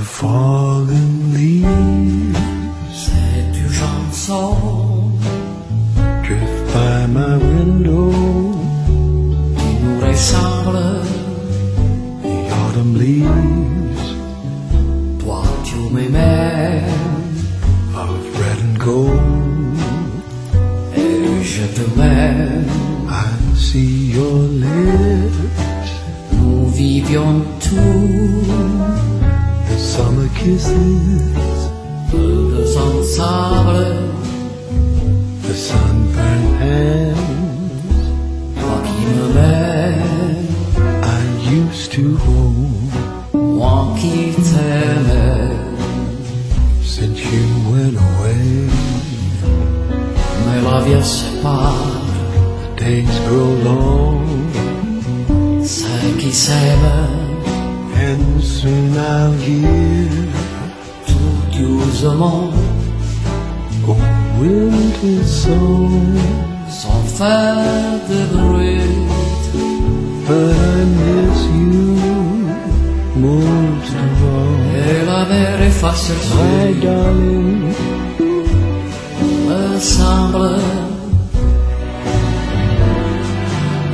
fallen leaves. C'est une chanson Drift by my window. qui nous ressemble. The autumn leaves Toi tu m'aimais of red and gold. et je t'aimais. I see your lips, Nous vivions tous the summer kisses, deux ensemble. the sunburned hands Toi qui m'aimais, I used to hold. moi qui t'aimais. Since you went away, Mais la vie sépare the days grow long, ceux qui s'aiment. and soon I'll hear Tout doucement, a winter song. sans faire de bruit. But I miss you most of all, Et la mer efface my le darling. ressemble.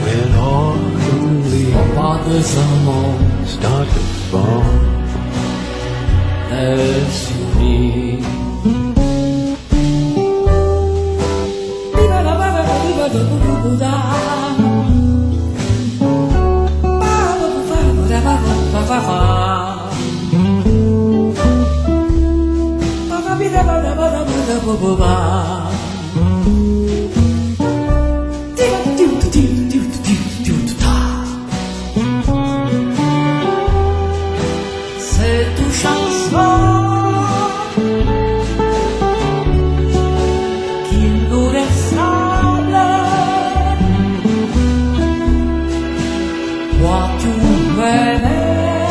When autumn leaves Pas de amants, start to fall, des souvenirs. C'est une chanson qui nous ressemble. Toi tu m'aimais,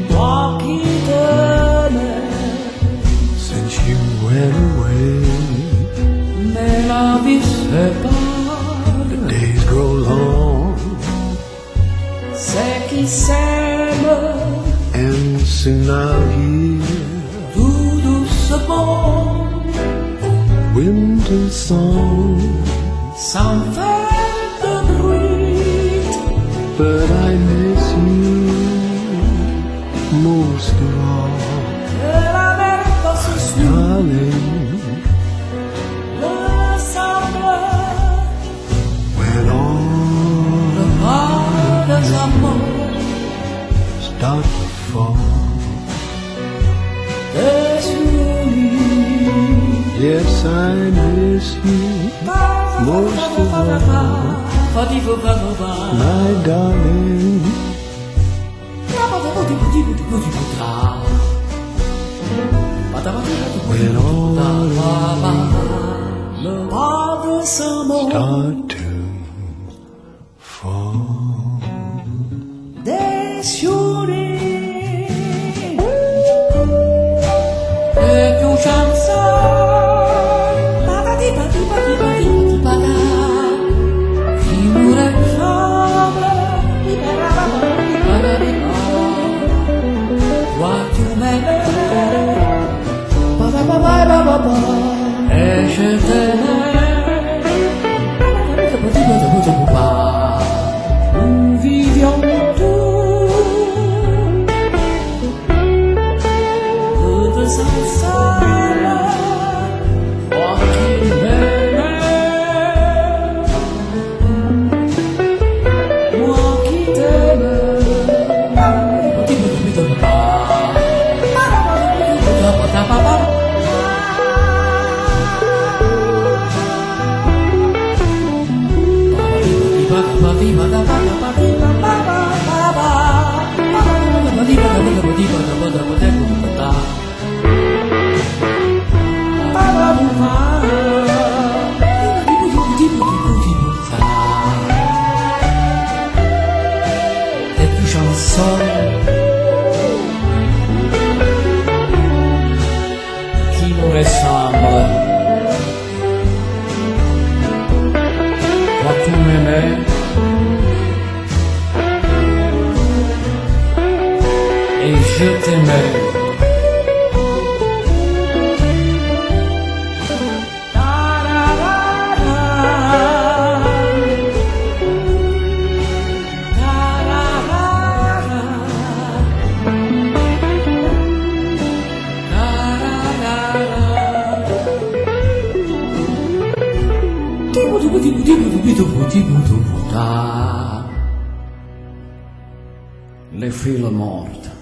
toi qui t'aimais. since you went away, Mais la vie sépare, the days grow long, c'est qui s'aiment. and soon I'll hear Tout doucement, a winter song. sans faire de bruit. But I miss you most of all, Et la mer passe sur darling. l'ensemble. When Le all pas des amants, start to fall, des souvenirs. yes, I miss you most of all, my darling. When all start to fall. des souvenirs. Et une chanson qui nous ressemble. Toi tu m'aimais et je t'aimais. Les feuilles mortes